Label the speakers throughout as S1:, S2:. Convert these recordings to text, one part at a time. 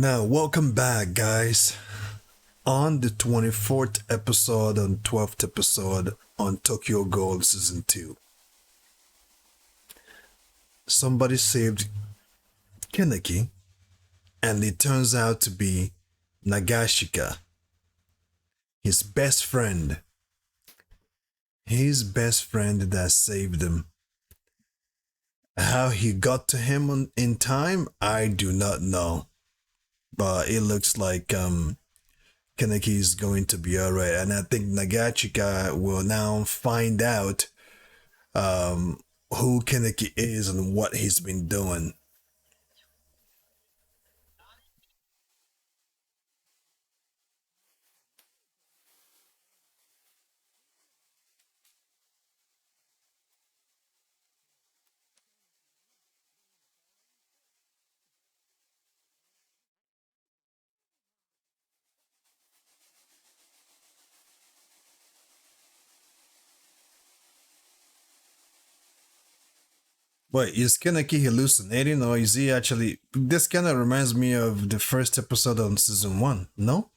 S1: Now, welcome back, guys. On the 24th episode and 12th episode on Tokyo Ghoul Season 2, somebody saved Kaneki, and it turns out to be Nagashika, his best friend. His best friend that saved him. How he got to him in time, I do not know. But it looks like Kaneki is going to be alright, and I think Nagachika will now find out who Kaneki is and what he's been doing. Wait, is Kaneki hallucinating, or is he actually? This kind of reminds me of the first episode on season 1, no?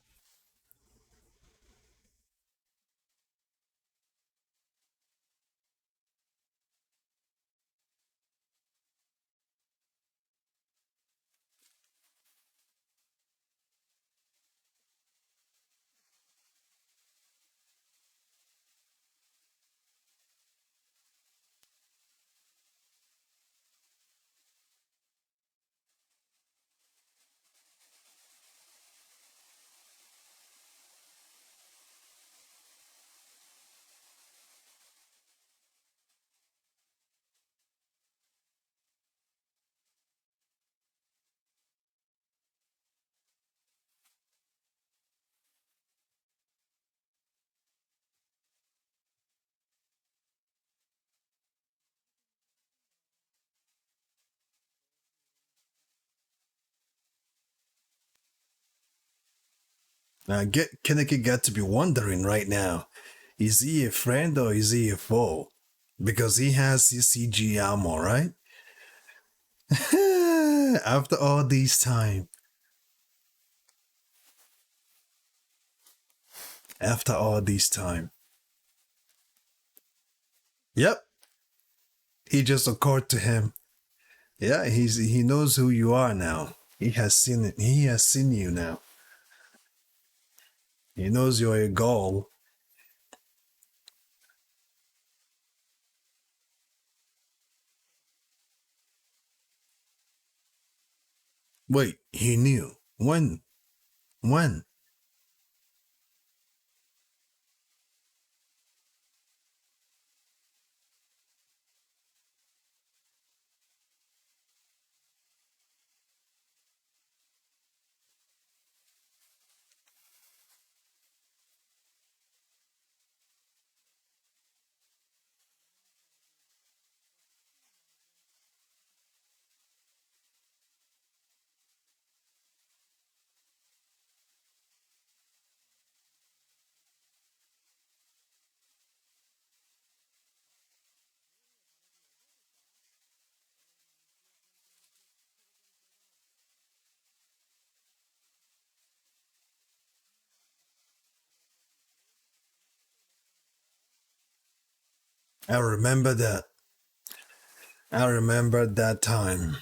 S1: Get Kaneki got to be wondering right now: is he a friend or is he a foe? Because he has his CG armor, right? After all this time, after all this time, yep, he just occurred to him. Yeah, he knows who you are now. He has seen it. He has seen you now. He knows you're a Gaul. Wait, he knew. When? When? I remember that. I remember that time.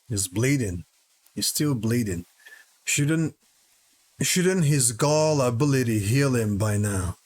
S1: He's bleeding. He's still bleeding. Shouldn't shouldn't his Gaul ability heal him by now?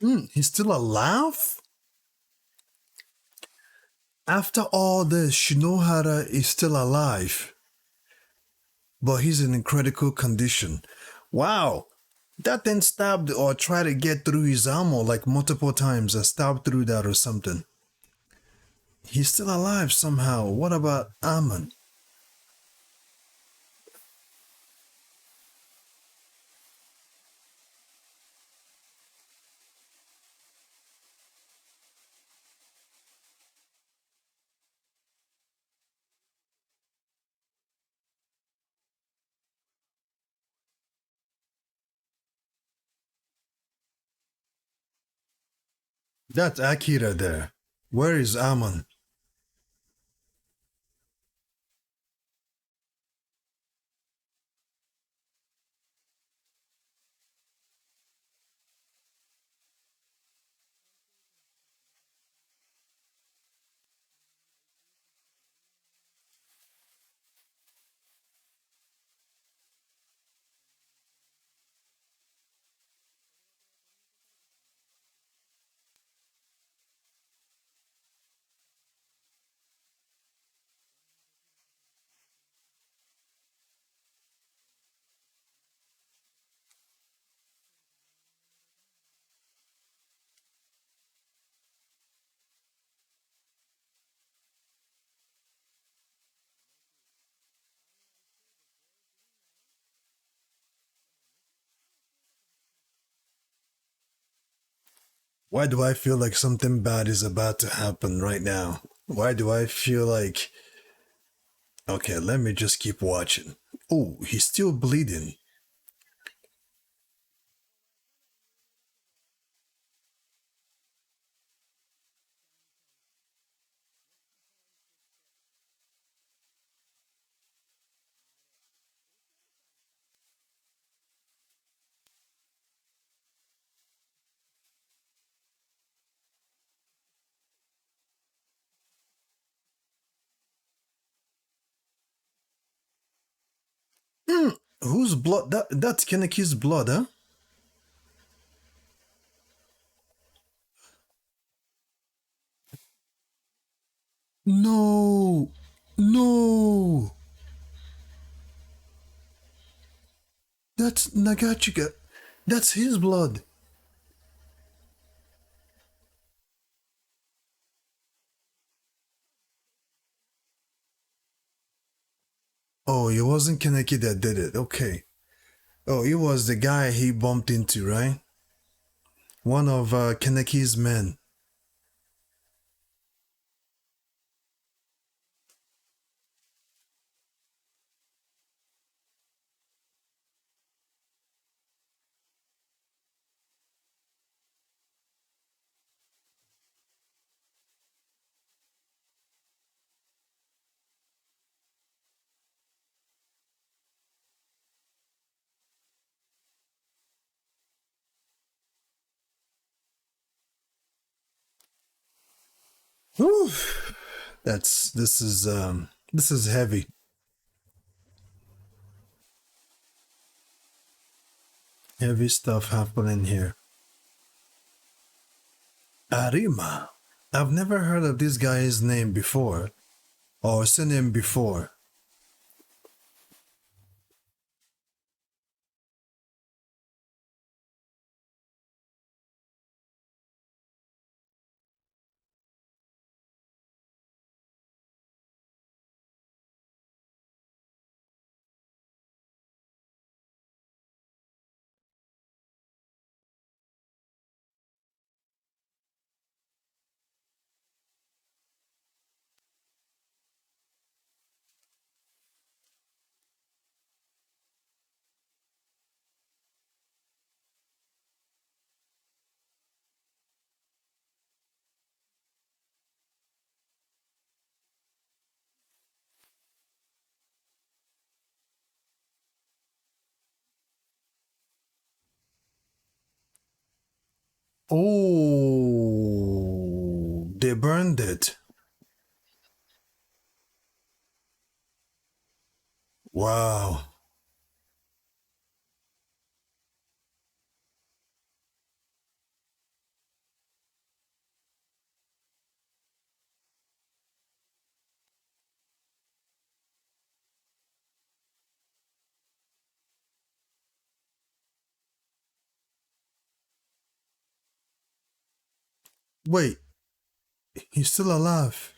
S1: He's still alive? After all this, Shinohara is still alive, but he's in critical condition. Wow! That then stabbed or tried to get through his armor like multiple times and stabbed through that or something. He's still alive somehow. What about Amon? That's Akira there. Where is Amon? Why do I feel like something bad is about to happen right now? Why do I feel like. Okay, let me just keep watching. Oh, he's still bleeding. Whose blood? That's Kaneki's blood, huh? No, no, that's Nagachika. That's his blood. Oh, it wasn't Kaneki that did it. Okay. Oh, it was the guy he bumped into, right? One of Kaneki's men. Whew. This is heavy. Heavy stuff happening here. Arima. I've never heard of this guy's name before or seen him before. Oh, they burned it. Wow. Wait, he's still alive.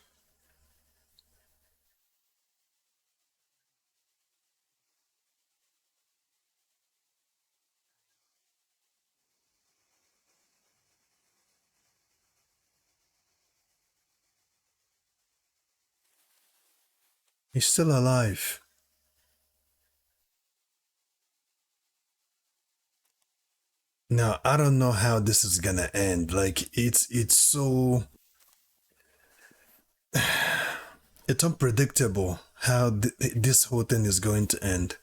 S1: He's still alive. Now I don't know how this is gonna end. Like it's so it's unpredictable how this whole thing is going to end.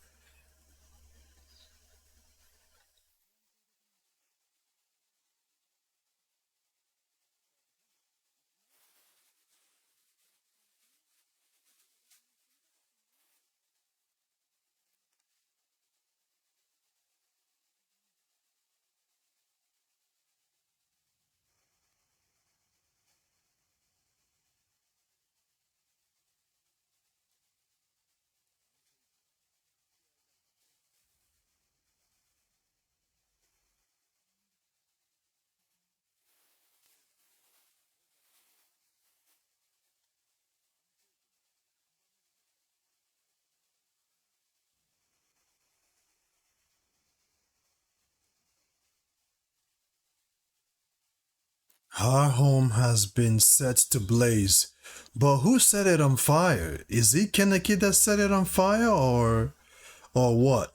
S1: Our home has been set to blaze. But who set it on fire? Is it Kaneki that set it on fire or what?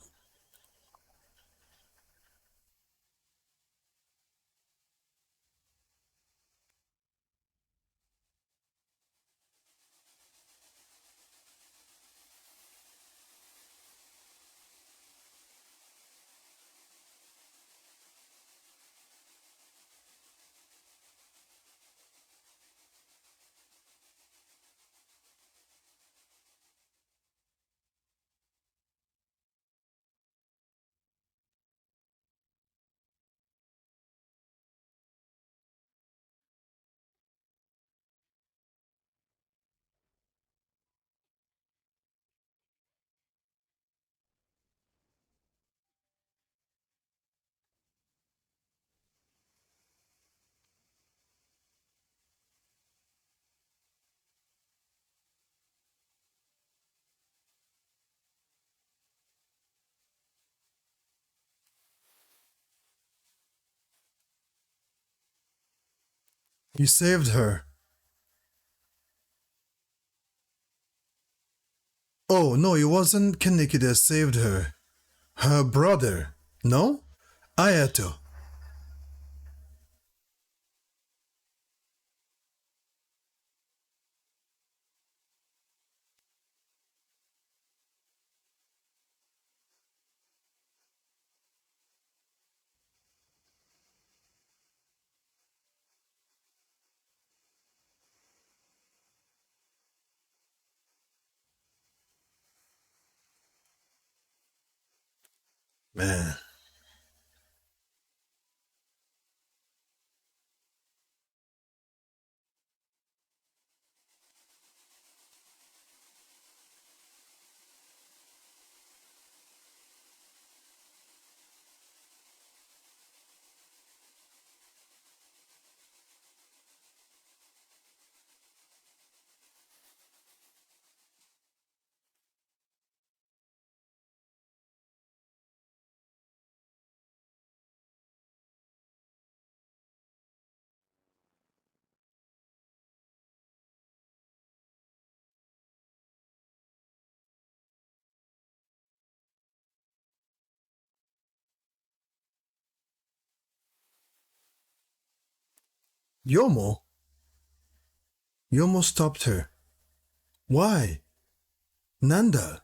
S1: He saved her. Oh no, it wasn't Kaneki that saved her. Her brother. No? Ayato. Man. Yomo? Yomo stopped her. Why? Nanda.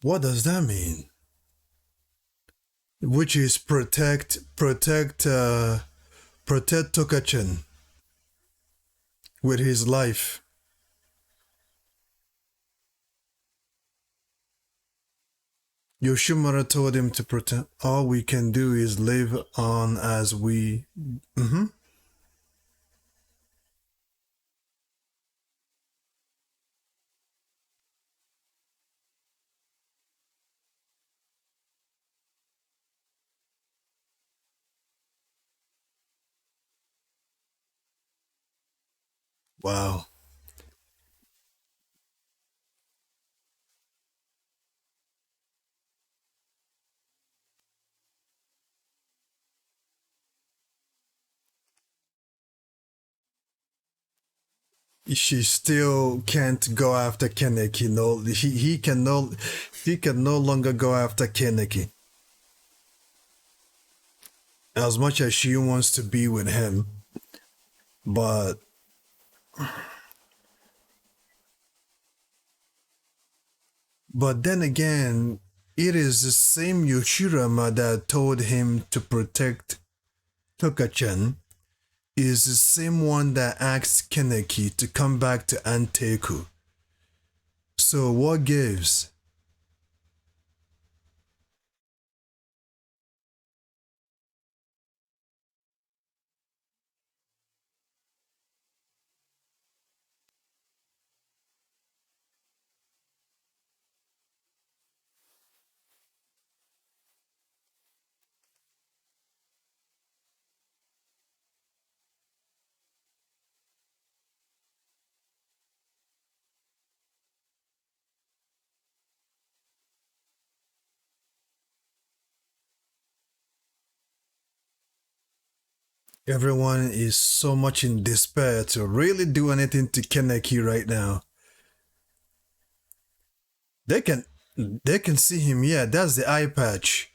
S1: What does that mean? Which is protect Tokachan with his life. Yoshimura told him to pretend all we can do is live on as we. Mm-hmm. Wow. She still can't go after Kaneki. No, he can no longer go after Kaneki. As much as she wants to be with him, but then again, it is the same Yoshirama that told him to protect Tokachan is the same one that asked Kaneki to come back to Anteku. So what gives? Everyone is so much in despair to really do anything to Kaneki right now. They can they can see him. Yeah, that's the eye patch.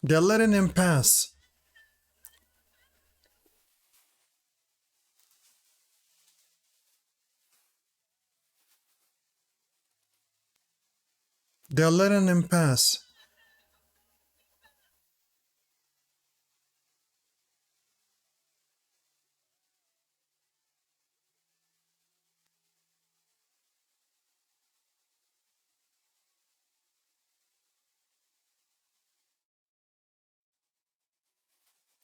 S1: They're letting him pass. They're letting him pass.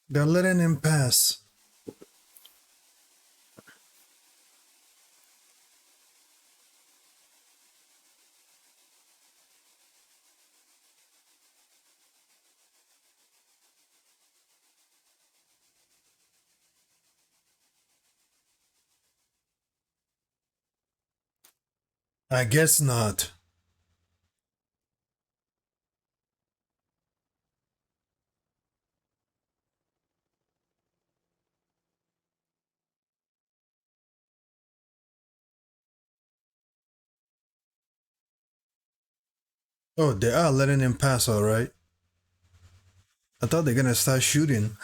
S1: They're letting him pass. I guess not. Oh, they are letting him pass, all right. I thought they're gonna start shooting.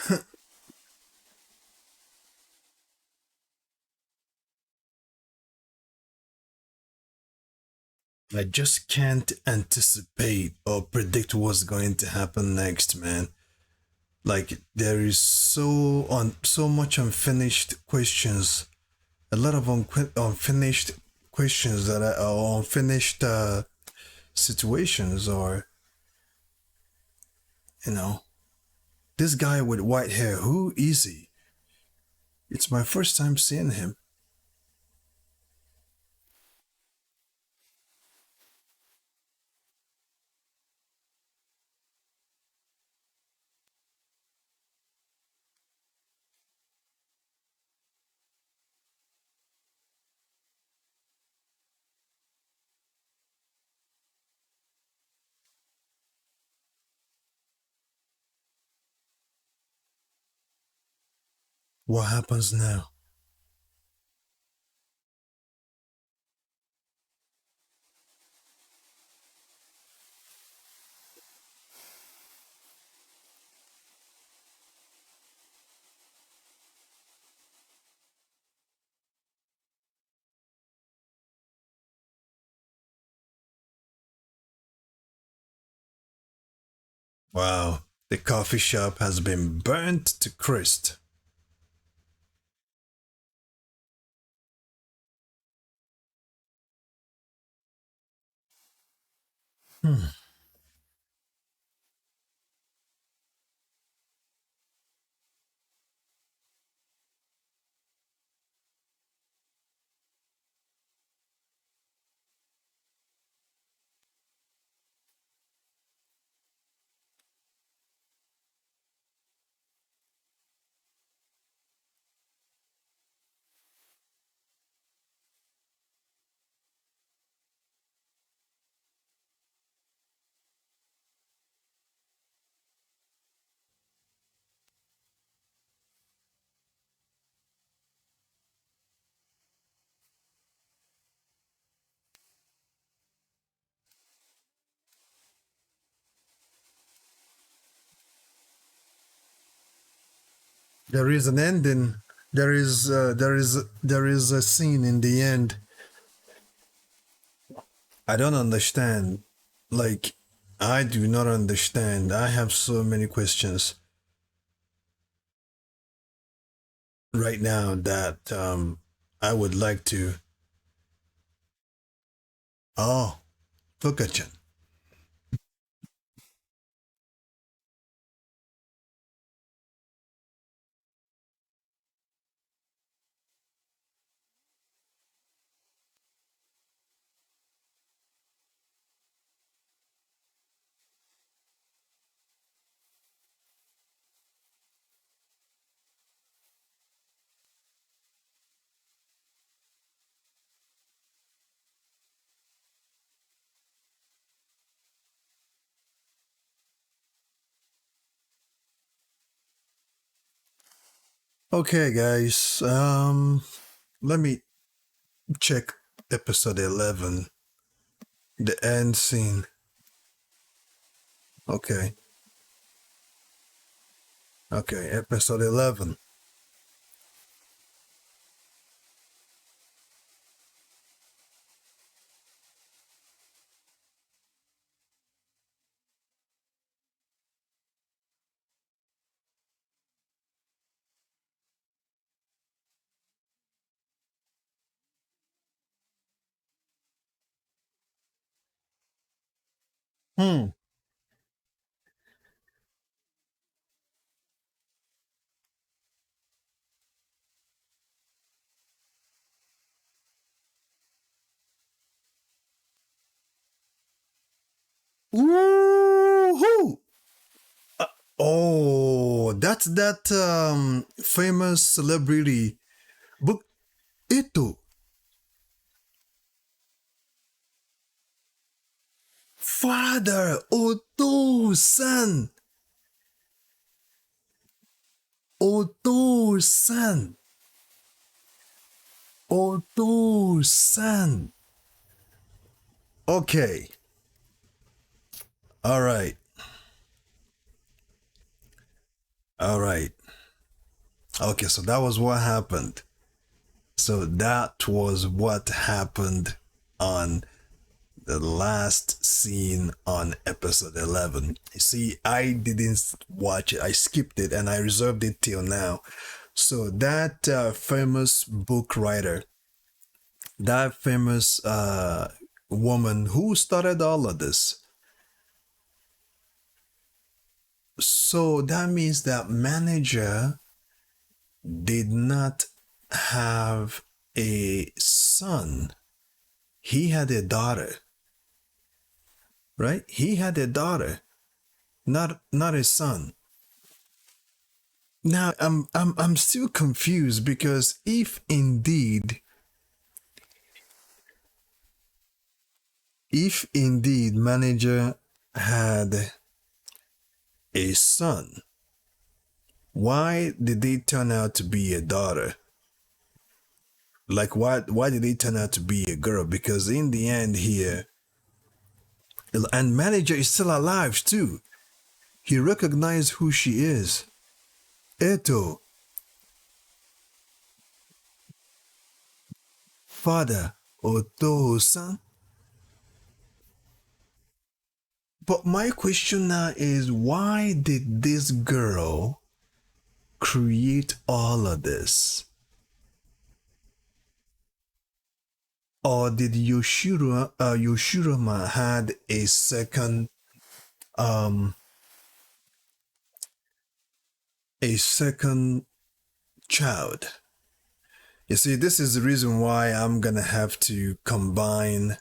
S1: I just can't anticipate or predict what's going to happen next, man. Like there is so much unfinished questions, a lot of unfinished questions that are unfinished situations, or you know, this guy with white hair, who is he? It's my first time seeing him. What happens now? Wow. The coffee shop has been burnt to crisp. Hmm. There is an ending. There is a scene in the end. I don't understand. Like, I do not understand. I have so many questions right now that I would like to. Oh, look at you. Okay, guys. Let me check episode 11, the end scene. Okay, okay, episode 11. Hmm. Woohoo! Oh, that's that famous celebrity book. Ito, father, Oto-san, Oto-san, Oto-san. Okay, all right, all right. Okay, so that was what happened. So that was what happened on the last scene on episode 11. You see, I didn't watch it, I skipped it and I reserved it till now. So, that famous book writer, that famous woman who started all of this, so that means that manager did not have a son. He had a daughter, right? He had a daughter, not a son. Now I'm still confused because if indeed manager had a son, why did they turn out to be a daughter? Like, why did they turn out to be a girl? Because in the end here, and manager is still alive too. He recognized who she is. Eto, father, Oto-san. But my question now is, why did this girl create all of this? Or did Yoshirama had um a second child? You see, this is the reason why I'm gonna have to combine.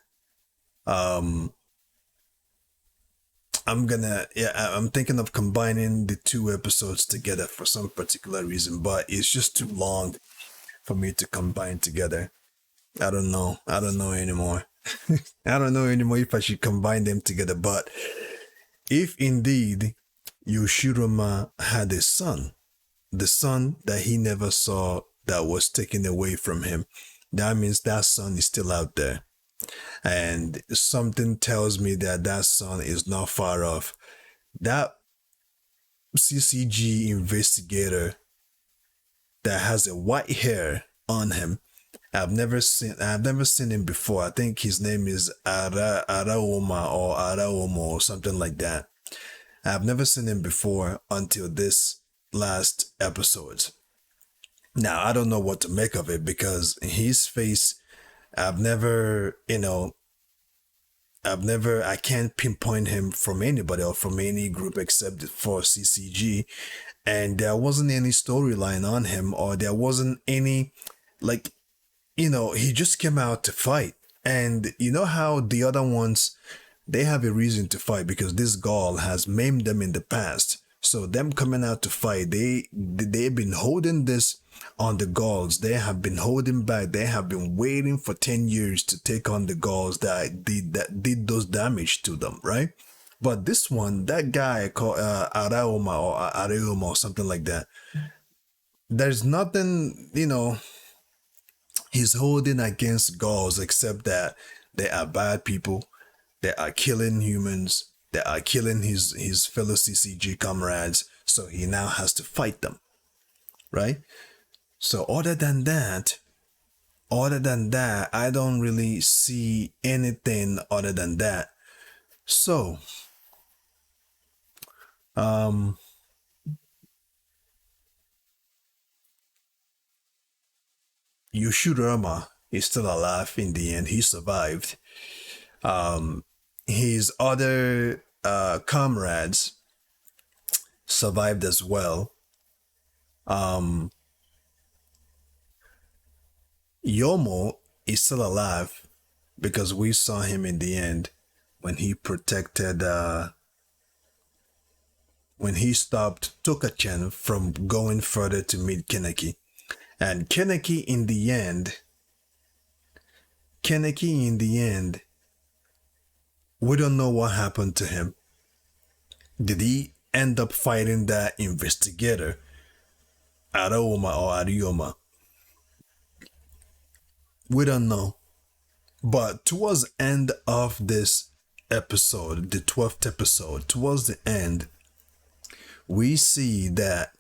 S1: Um, I'm thinking of combining the two episodes together for some particular reason, but it's just too long for me to combine together. I don't know. I don't know anymore. I don't know anymore if I should combine them together. But if indeed Yoshirama had a son, the son that he never saw that was taken away from him, that means that son is still out there. And something tells me that that son is not far off. That CCG investigator that has a white hair on him, I've never seen him before. I think his name is Araoma or Araomo or something like that. I've never seen him before until this last episode. Now I don't know what to make of it because his face, I've never, I can't pinpoint him from anybody or from any group except for CCG. And there wasn't any storyline on him, or there wasn't any, like, he just came out to fight. And you know how the other ones, they have a reason to fight because this Ghoul has maimed them in the past. So them coming out to fight, they've been holding this on the Gauls. They have been holding back. They have been waiting for 10 years to take on the Gauls that did those damage to them, right? But this one, that guy called Araoma or Areuma or something like that, there's nothing, he's holding against Gauls except that they are bad people. They are killing humans. They are killing his fellow CCG comrades. So he now has to fight them, right? So other than that, I don't really see anything other than that. So, um, Yushurama is still alive in the end. He survived. Um, his other comrades survived as well. Um, Yomo is still alive because we saw him in the end when he protected, when he stopped Tokachen from going further to meet Kaneki. And Kaneki in the end, we don't know what happened to him. Did he end up fighting that investigator, Araoma or Arioma? We don't know. But towards the end of this episode, the 12th episode, towards the end, we see that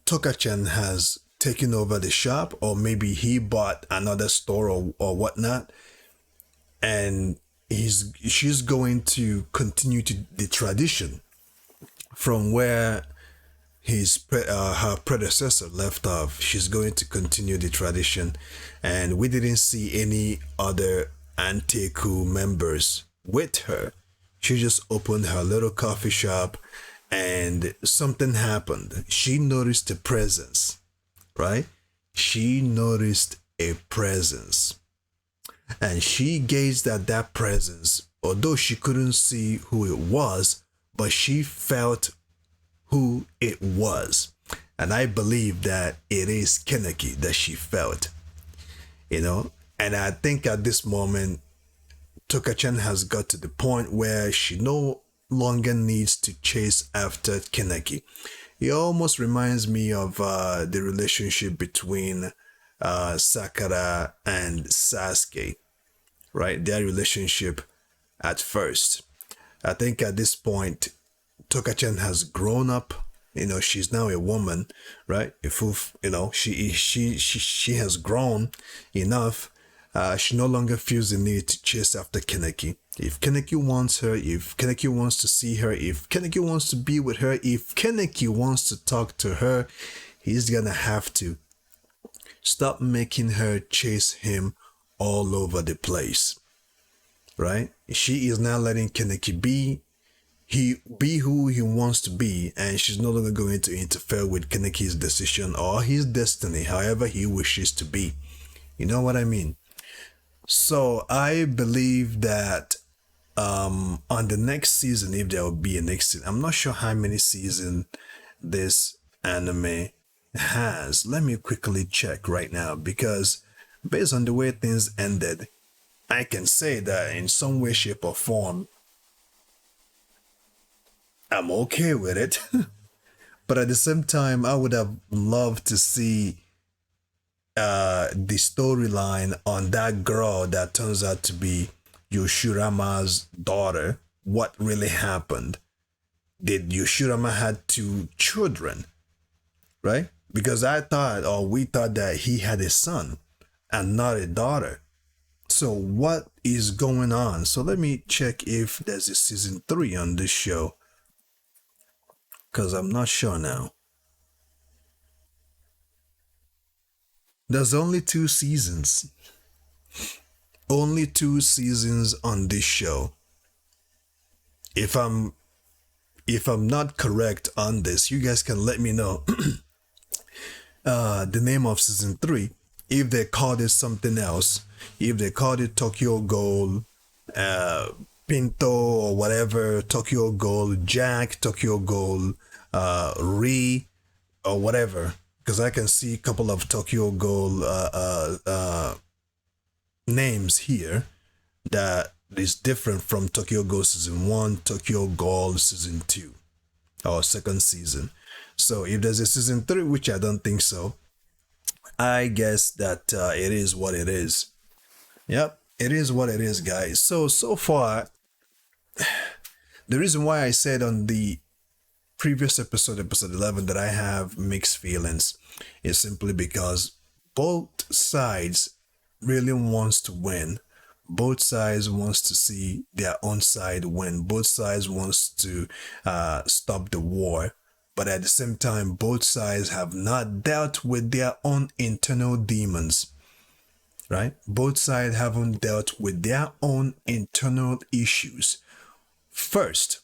S1: Tokachan has taken over the shop, or maybe he bought another store or whatnot, and she's going to continue to the tradition from where her predecessor left off. She's going to continue the tradition, and we didn't see any other Anteku members with her. She just opened her little coffee shop, and something happened. She noticed a presence, right? She noticed a presence, and she gazed at that presence. Although she couldn't see who it was, but she felt who it was. And I believe that it is Kaneki that she felt, And I think at this moment, Tokachan has got to the point where she no longer needs to chase after Kaneki. It almost reminds me of the relationship between Sakura and Sasuke, right? Their relationship at first. I think at this point, Tokachan has grown up. She's now a woman, right? She has grown enough She no longer feels the need to chase after Kaneki. If Kaneki wants her, if Kaneki wants to see her, if Kaneki wants to be with her, if Kaneki wants to talk to her, he's gonna have to stop making her chase him all over the place. Right? She is now letting Kaneki be who he wants to be, and she's no longer going to interfere with Kaneki's decision or his destiny, however he wishes to be. You know what I mean? So I believe that on the next season, if there will be a next season, I'm not sure how many seasons this anime has. Let me quickly check right now, because based on the way things ended, I can say that in some way, shape, or form, I'm okay with it. But at the same time, I would have loved to see the storyline on that girl that turns out to be Yoshirama's daughter. What really happened? Did Yoshirama had 2 children, right? Because I thought, or we thought, that he had a son and not a daughter. So what is going on? So let me check if there's a season 3 on this show, because I'm not sure now. There's only 2 seasons. Only 2 seasons on this show. If I'm not correct on this, you guys can let me know the name of season 3. If they called it something else, if they called it Tokyo Ghoul, Pinto or whatever, Tokyo Ghoul, Jack, Tokyo Ghoul, Ri, or whatever, because I can see a couple of Tokyo Ghoul names here that is different from Tokyo Ghoul season 1, Tokyo Ghoul season 2, or second season. So if there's a season 3, which I don't think so, I guess that it is what it is. Yep, it is what it is, guys. So far, the reason why I said on the previous episode 11, that I have mixed feelings is simply because both sides really wants to win. Both sides wants to see their own side win. Both sides wants to stop the war. But at the same time, both sides have not dealt with their own internal demons. Right? Both sides haven't dealt with their own internal issues. First,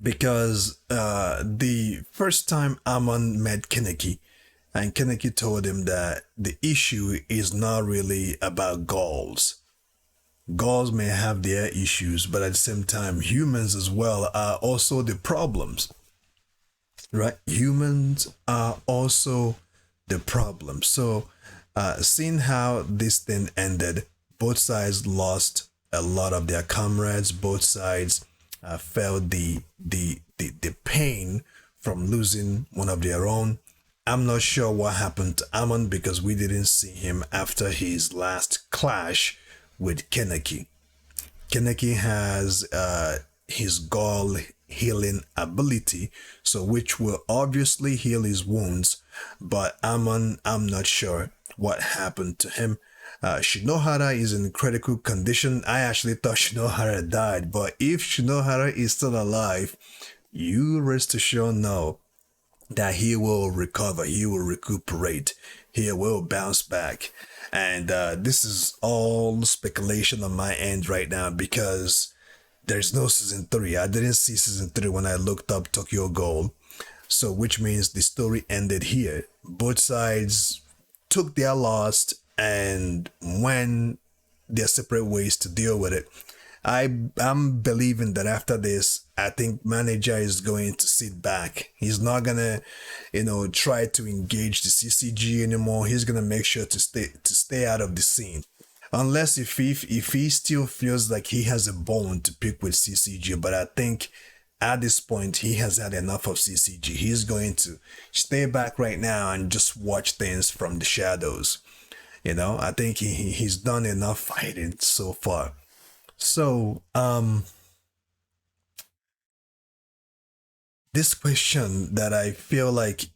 S1: because the first time Amon met Kaneki, and Kaneki told him that the issue is not really about ghouls. Ghouls may have their issues, but at the same time, humans as well are also the problems. Right? Humans are also the problem. So, seeing how this thing ended, both sides lost a lot of their comrades. Both sides felt the pain from losing one of their own. I'm not sure what happened to Amon, because we didn't see him after his last clash with Kaneki. Kaneki has his gall healing ability, so which will obviously heal his wounds, but Amon, I'm not sure what happened to him. Shinohara is in critical condition. I actually thought Shinohara died, but if Shinohara is still alive, you rest assured know that he will recover, he will recuperate, he will bounce back. And this is all speculation on my end right now, because there's no season 3. I didn't see season 3 when I looked up Tokyo Ghoul. So which means the story ended here. Both sides took their loss and went their separate ways to deal with it. I'm believing that after this, I think manager is going to sit back. He's not gonna, try to engage the CCG anymore. He's gonna make sure to stay out of the scene, unless if he still feels like he has a bone to pick with CCG. But I think at this point he has had enough of CCG. He's going to stay back right now and just watch things from the shadows. I think he's done enough fighting so far. So, this question that I feel like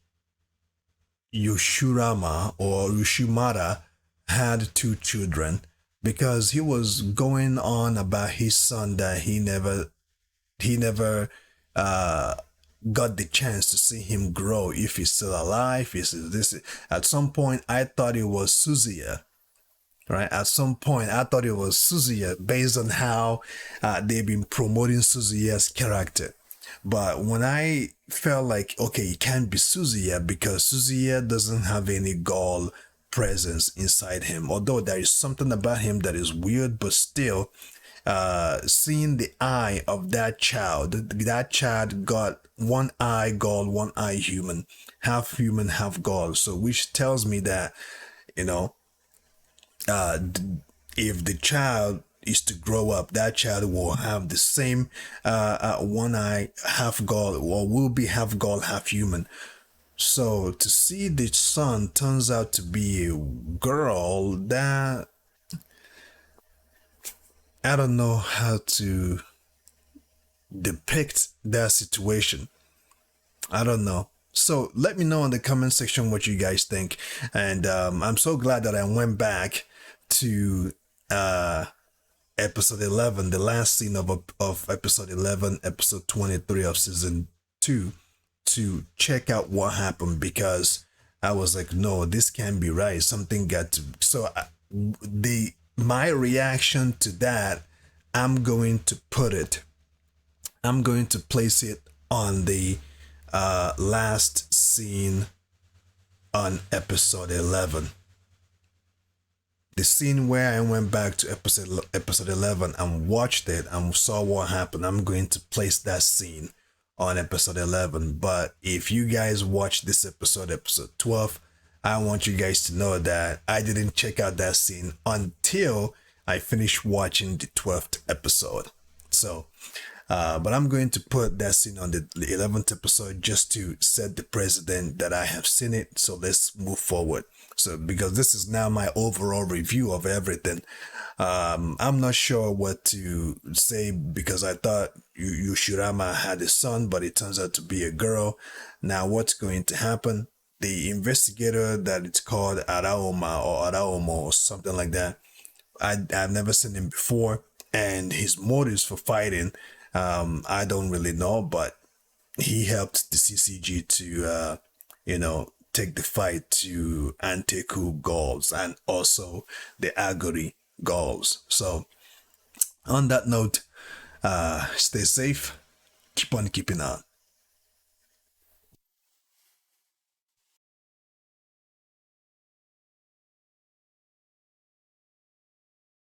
S1: Yoshirama or Yoshimara had two children because he was going on about his son that he never got the chance to see him grow if he's still alive. Is this at some point I thought it was Suzuya, right? At some point I thought it was Suzuya based on how they've been promoting Suzuya's character. But when I felt like, okay, it can't be Suzuya because Suzuya doesn't have any Ghoul presence inside him. Although there is something about him that is weird, but still, seeing the eye of that child got one eye Ghoul, one eye human, half Ghoul. So which tells me that, you know, if the child is to grow up, that child will have the same one eye, half Ghoul, or will be half Ghoul, half human. So to see the son turns out to be a girl, that I don't know how to depict that situation. I don't know. So let me know in the comment section what you guys think. And I'm so glad that I went back to episode 11, the last scene of episode 11, episode 23 of season 2, to check out what happened, because I was like, no, this can't be right. Something got to. So my reaction to that, I'm going to place it on the last scene on episode 11. The scene where I went back to episode 11 and watched it and saw what happened. I'm going to place that scene on episode 11. But if you guys watch this episode 12, I want you guys to know that I didn't check out that scene until I finished watching the 12th episode. So, but I'm going to put that scene on the 11th episode just to set the precedent that I have seen it. So let's move forward. So, because this is now my overall review of everything. I'm not sure what to say, because I thought Yushirama had a son, but it turns out to be a girl. Now, what's going to happen? The investigator that it's called Araoma or Araomo or something like that, I've never seen him before, and his motives for fighting, I don't really know, but he helped the CCG to, take the fight to Anteku Ghouls and also the Agori Ghouls. So, on that note, stay safe, keep on keeping on.